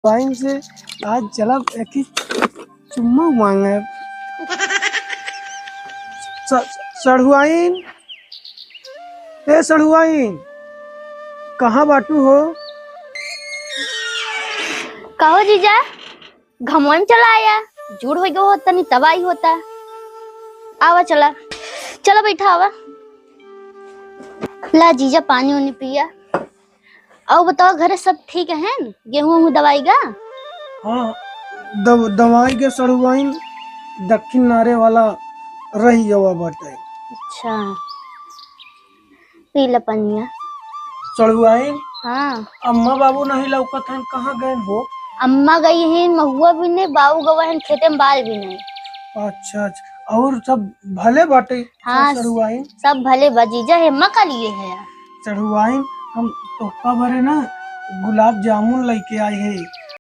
Wine से आज चला एक ही चुम्मा मांगे। सढ़ुआइन, ए सढ़ुआइन, कहाँ बाटू हो? कहो जीजा, घमोन चला आया, जुड़ हो गयो होता नहीं तबाही होता। आवा चला, चलो बैठा आवा। ला जीजा पानी उनी पिया। और बताओ घरे सब ठीक है? गेहूं दवाई गा? हाँ, दवाई के सढ़ुआइन दक्षिण नारे वाला रही जवा बाटे। अच्छा, पी ला पनिया। सढ़ुआइन, हाँ, अम्मा बाबू नहीं लौकत हैं, कहाँ गए हो? अम्मा गई हैं महुआ भी नहीं, बाबू गवा है खेते में बाल भी नहीं। अच्छा अच्छा, और सब भले बाटे? हाँ, सढ़ुआइन सब भले बजीजा हेम्मा का लिए है। सढ़ुआइन, हम तोहफा भरे ना गुलाब जामुन लेके आए हैं।